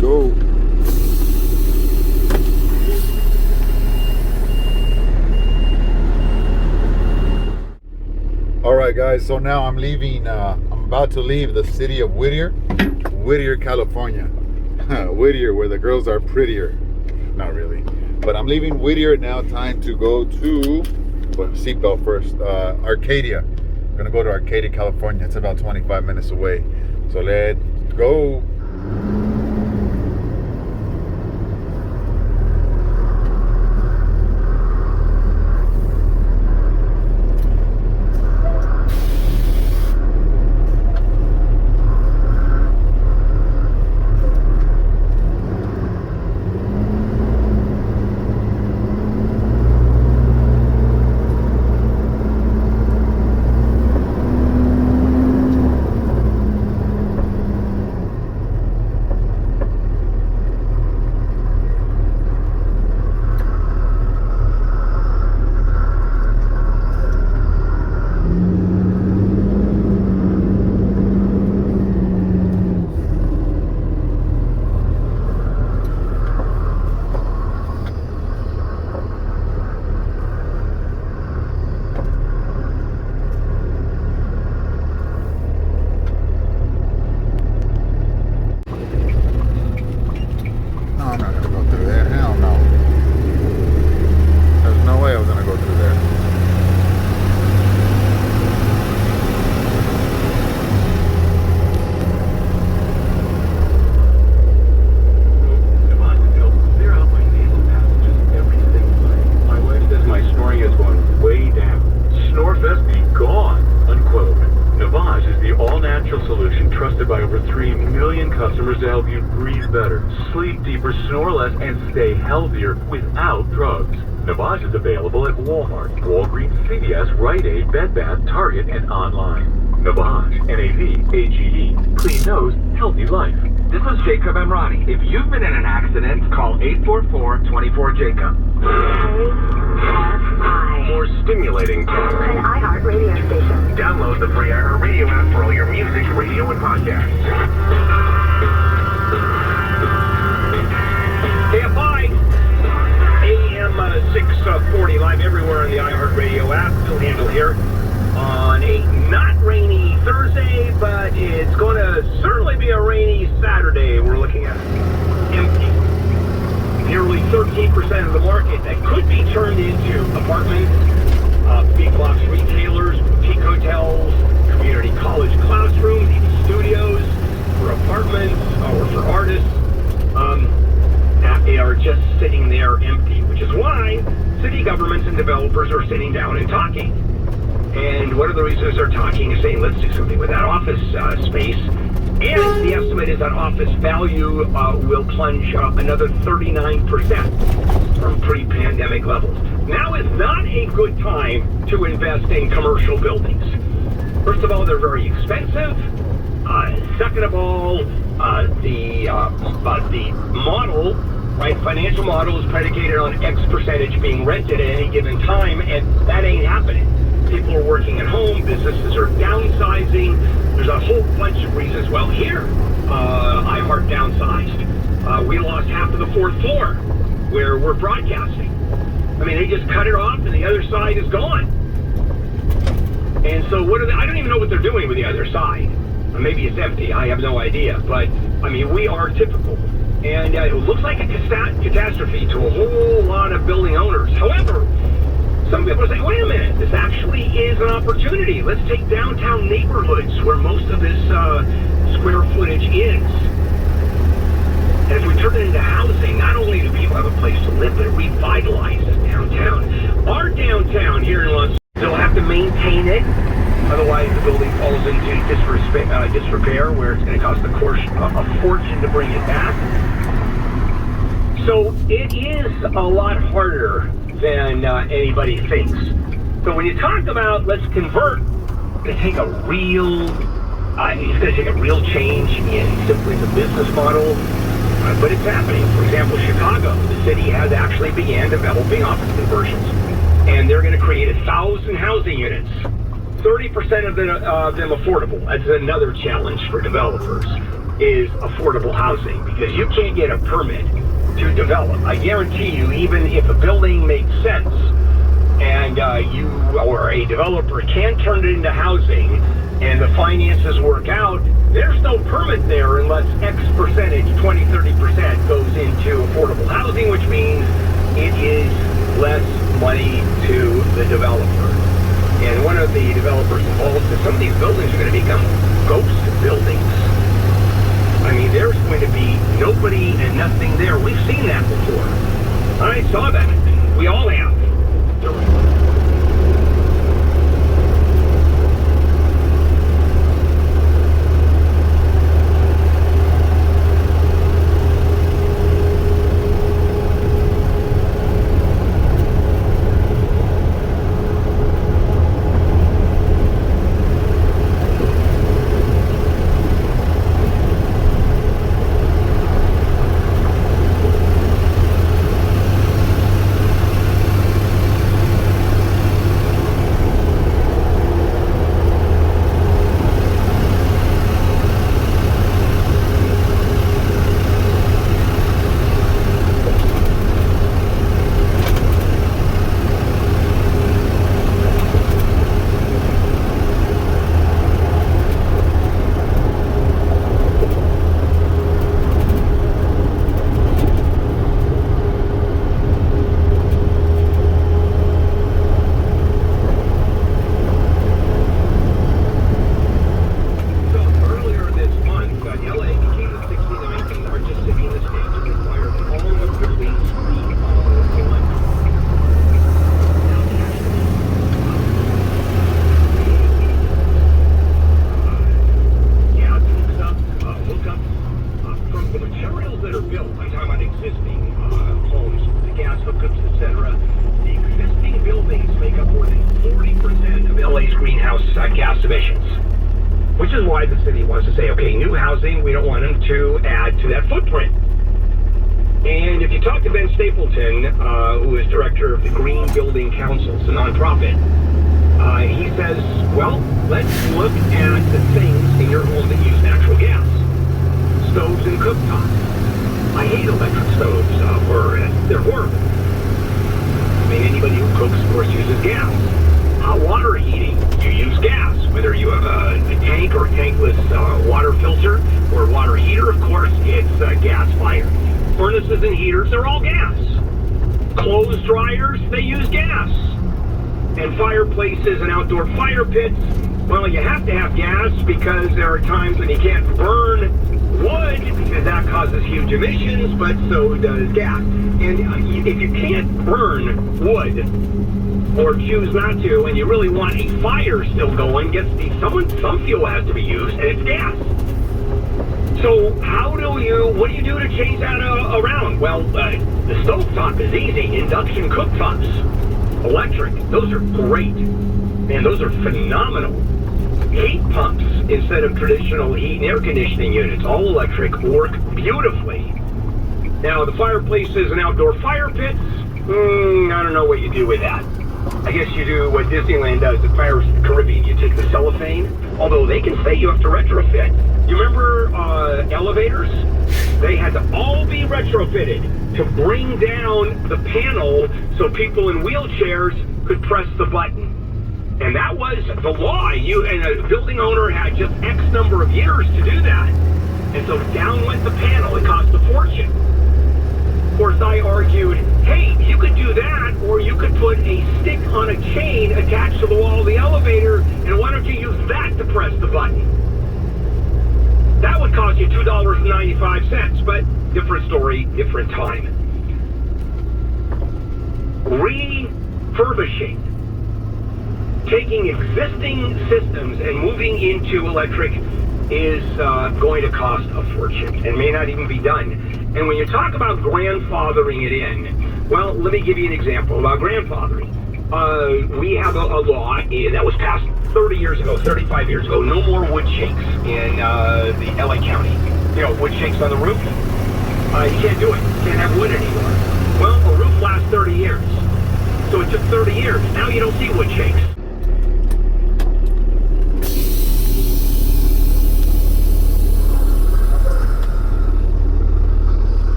go. All right, guys. So now I'm leaving. I'm about to leave the city of Whittier, California. Whittier, where the girls are prettier. Not really, but I'm leaving Whittier now. Time to go to, but seatbelt first. Arcadia. I'm gonna go to Arcadia, California. It's about 25 minutes away. So let's go. By over 3 million customers to help you breathe better, sleep deeper, snore less, and stay healthier without drugs. Navage is available at Walmart, Walgreens, CVS, Rite Aid, Bed Bath, Target, and online. Navage, N-A-V-A-G-E. Clean nose, healthy life. This is Jacob Emrani. If you've been in an accident, call 844-24-JACOB. More stimulating talk. An iHeart radio station. Download the free iHeart Radio app for all your music, radio, and podcasts. KFI, AM 640, live everywhere on the iHeart Radio app. Phil Handel here on a not rainy Thursday, but it's going to certainly be a rainy Saturday. We're looking at empty. Nearly 13% of the market that could be turned into apartments, big box retailers, boutique hotels, community college classrooms, even studios for apartments or for artists. They are just sitting there empty, which is why city governments and developers are sitting down and talking. And one of the reasons they're talking is saying, let's do something with that office space. And the estimate is that office value will plunge another 39% from pre-pandemic levels. Now is not a good time to invest in commercial buildings. First of all, they're very expensive. Second of all, the model, right, financial model is predicated on X percentage being rented at any given time, and that ain't happening. People are working at home, businesses are downsizing. There's a whole bunch of reasons. Well, here, iHeart downsized. We lost half of the fourth floor where we're broadcasting. I mean, they just cut it off and the other side is gone. And so what are they? I don't even know what they're doing with the other side. Maybe it's empty. I have no idea. But, I mean, we are typical. And it looks like a catastrophe to a whole lot of building owners. However, some people are saying, wait a minute, this actually is an opportunity. Let's take downtown neighborhoods where most of this square footage is. And if we turn it into housing, not only do people have a place to live, but it revitalizes downtown. Our downtown here in Los Angeles, they'll have to maintain it. Otherwise, the building falls into disrepair, where it's going to cost a fortune to bring it back. So it is a lot harder than anybody thinks. So when you talk about let's convert, it's going to take a real change in simply the business model, but it's happening. For example, Chicago, the city has actually began developing office conversions, and they're going to create 1,000 housing units. 30% of them affordable. That's another challenge for developers. is affordable housing, because you can't get a permit to develop. I guarantee you, even if a building makes sense and you or a developer can turn it into housing and the finances work out, there's no permit there unless X percentage, 20, 30% goes into affordable housing, which means it is less money to the developer. And one of the developers involved said some of these buildings are going to become ghost buildings. I mean, there's going to be nobody and nothing there. We've seen that before. I saw that. We all have. Who is director of the Green Building Council, it's a nonprofit. He says, well, let's look at the things in your home that use natural gas. Stoves and cooktops. I hate electric stoves, they're horrible. I mean, anybody who cooks, of course, uses gas. Hot water heating, you use gas. Whether you have a tank or a tankless water filter or water heater, of course, it's gas-fired. Furnaces and heaters, they're all gas. Clothes dryers, they use gas. And fireplaces and outdoor fire pits, well, you have to have gas because there are times when you can't burn wood because that causes huge emissions, but so does gas. And if you can't burn wood or choose not to, and you really want a fire still going, some fuel has to be used, and it's gas. So what do you do to change that around? Well, the stovetop is easy. Induction cooktops, electric, those are great. Man, those are phenomenal. Heat pumps instead of traditional heat and air conditioning units, all electric, work beautifully. Now, the fireplaces and outdoor fire pits, I don't know what you do with that. I guess you do what Disneyland does at Pirates of the Caribbean. You take the cellophane, although they can say you have to retrofit. You remember elevators? They had to all be retrofitted to bring down the panel so people in wheelchairs could press the button. And that was the law. And a building owner had just X number of years to do that. And so down went the panel. It cost a fortune. Of course, I argued, hey, you could do that, or you could put a stick on a chain attached to the wall of the elevator, and why don't you use that to press the button? That would cost you $2.95, but different story, different time. Refurbishing. Taking existing systems and moving into electric is going to cost a fortune and may not even be done. And when you talk about grandfathering it in, well, let me give you an example about grandfathering. We have a law that was passed 30 years ago, 35 years ago, no more wood shakes in the LA County. You know, wood shakes on the roof. You can't do it. You can't have wood anymore. Well, a roof lasts 30 years. So it took 30 years. Now you don't see wood shakes.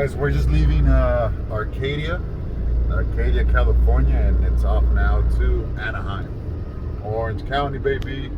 guys, we're just leaving Arcadia, California, and it's off now to Anaheim, Orange County, baby.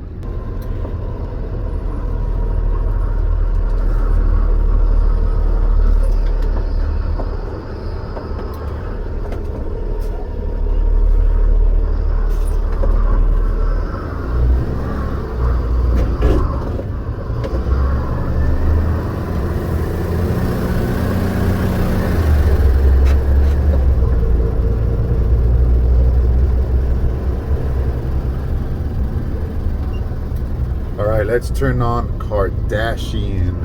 Alright, let's turn on Kardashian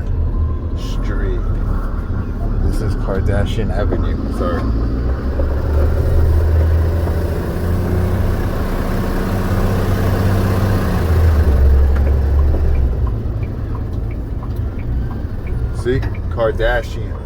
Street. This is Kardashian Avenue, sorry. See? Kardashian.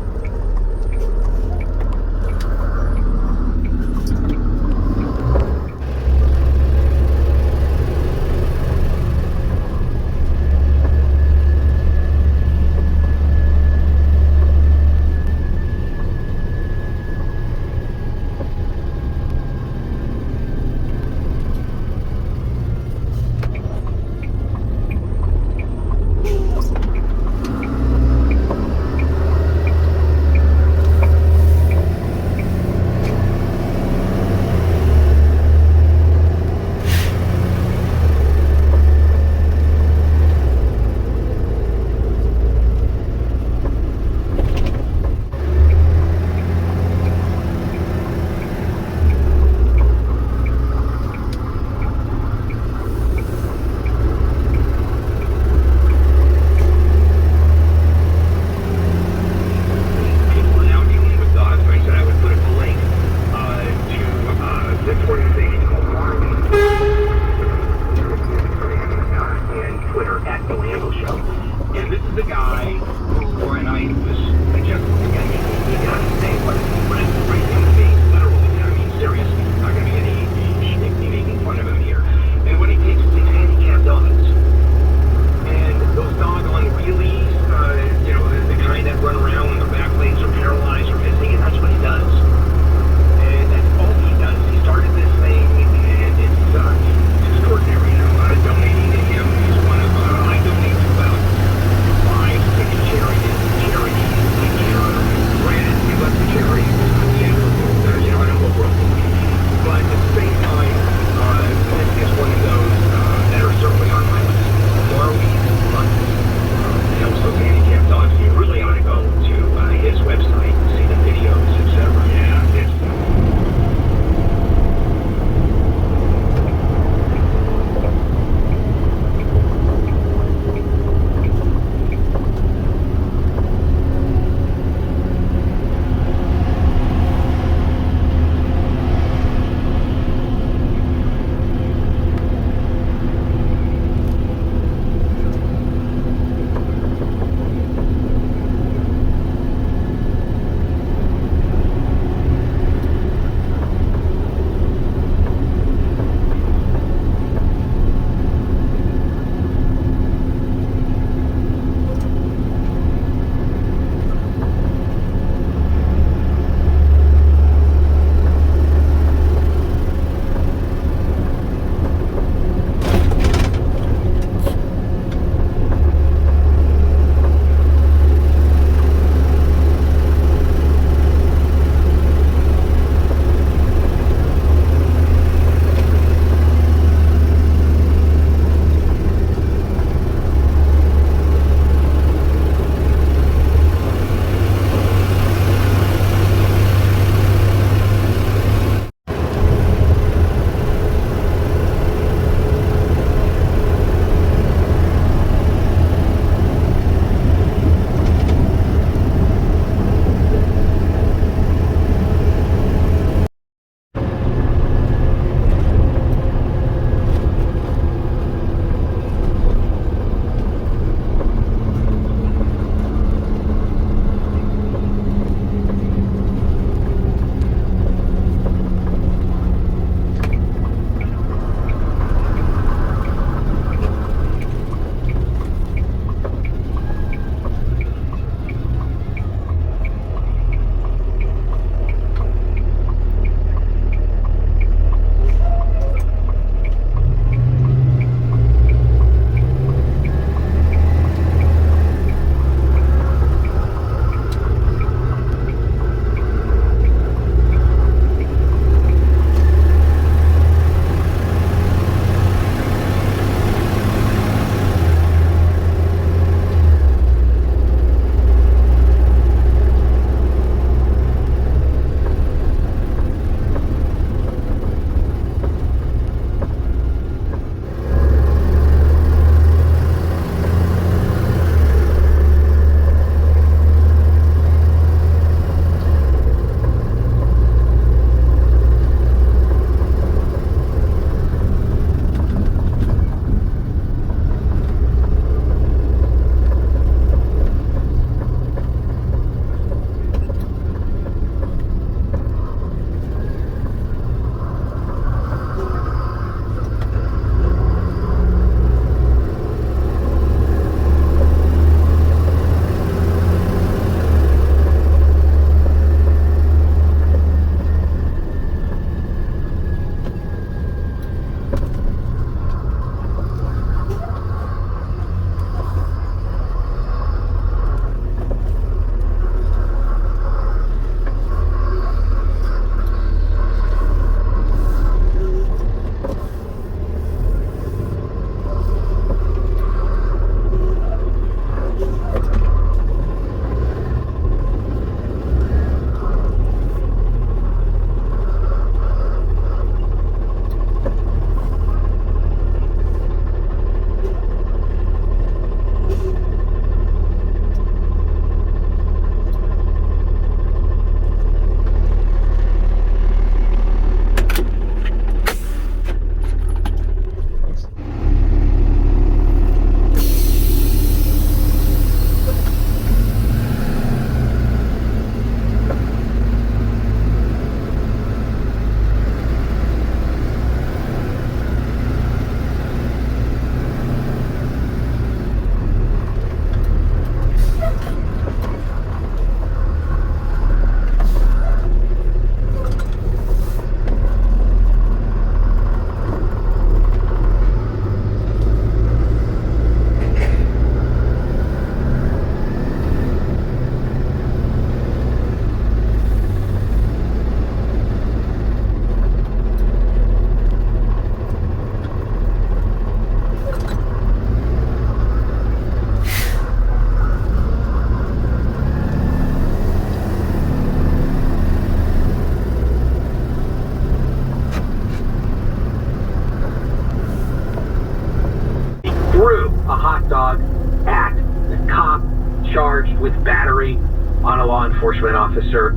enforcement officer,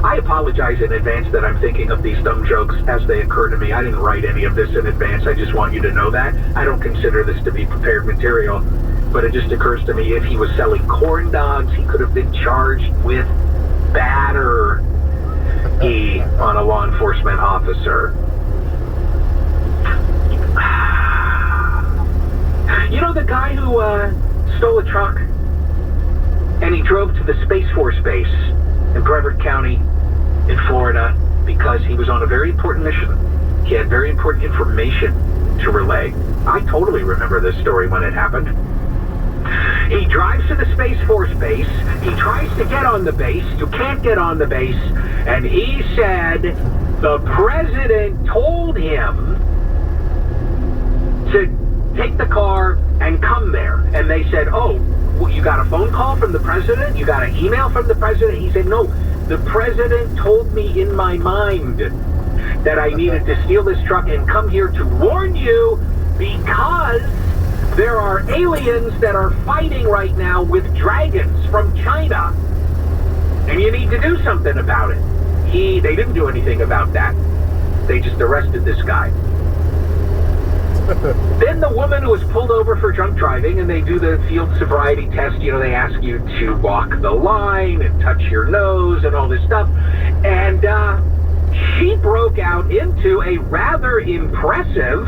I apologize in advance that I'm thinking of these dumb jokes as they occur to me. I didn't write any of this in advance. I just want you to know that. I don't consider this to be prepared material, but it just occurs to me if he was selling corn dogs, he could have been charged with battery on a law enforcement officer. You know the guy who stole a truck and he drove to the Space Force base in Brevard County in Florida because he was on a very important mission. He had very important information to relay. I totally remember this story when it happened. He drives to the Space Force base. He tries to get on the base. You can't get on the base. And he said the president told him to take the car and come there. And they said, oh, well, you got a phone call from the president? You got an email from the president? He said, no, the president told me in my mind that I needed to steal this truck and come here to warn you because there are aliens that are fighting right now with dragons from China. And you need to do something about it. They didn't do anything about that. They just arrested this guy. Then the woman was pulled over for drunk driving, and they do the field sobriety test. You know, they ask you to walk the line and touch your nose and all this stuff. And she broke out into a rather impressive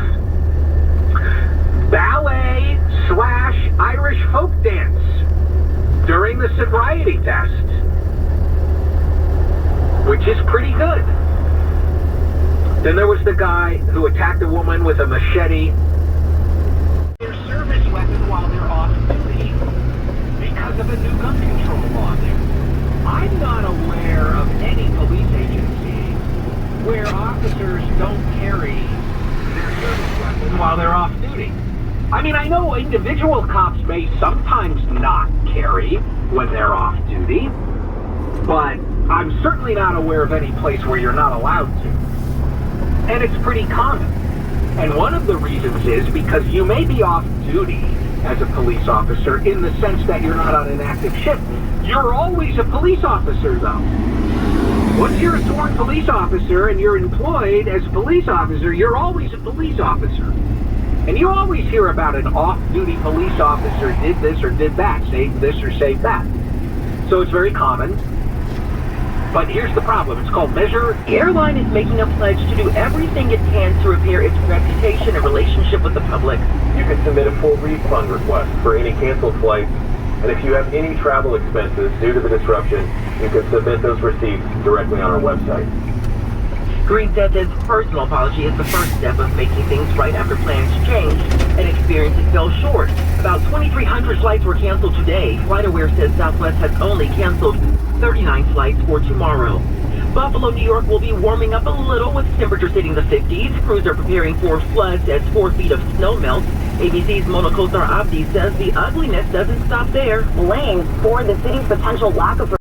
ballet/Irish folk dance during the sobriety test, which is pretty good. Then there was the guy who attacked a woman with a machete. Their service weapon while they're off duty because of a new gun control law there. I'm not aware of any police agency where officers don't carry their service weapon while they're off duty. I mean, I know individual cops may sometimes not carry when they're off duty, but I'm certainly not aware of any place where you're not allowed to. And it's pretty common. And one of the reasons is because you may be off duty as a police officer in the sense that you're not on an active shift. You're always a police officer, though. Once you're a sworn police officer and you're employed as a police officer, you're always a police officer. And you always hear about an off-duty police officer did this or did that, saved this or saved that. So it's very common. But here's the problem. It's called measure. The airline is making a pledge to do everything it can to repair its reputation and relationship with the public. You can submit a full refund request for any canceled flights, and if you have any travel expenses due to the disruption, you can submit those receipts directly on our website. Green says his personal apology is the first step of making things right after plans changed and experiences fell short. About 2,300 flights were canceled today. FlightAware says Southwest has only canceled 39 flights for tomorrow. Buffalo, New York will be warming up a little with temperatures hitting the 50s. Crews are preparing for floods as 4 feet of snow melts. ABC's Mona Kosar Abdi says the ugliness doesn't stop there. Blamed for the city's potential lack of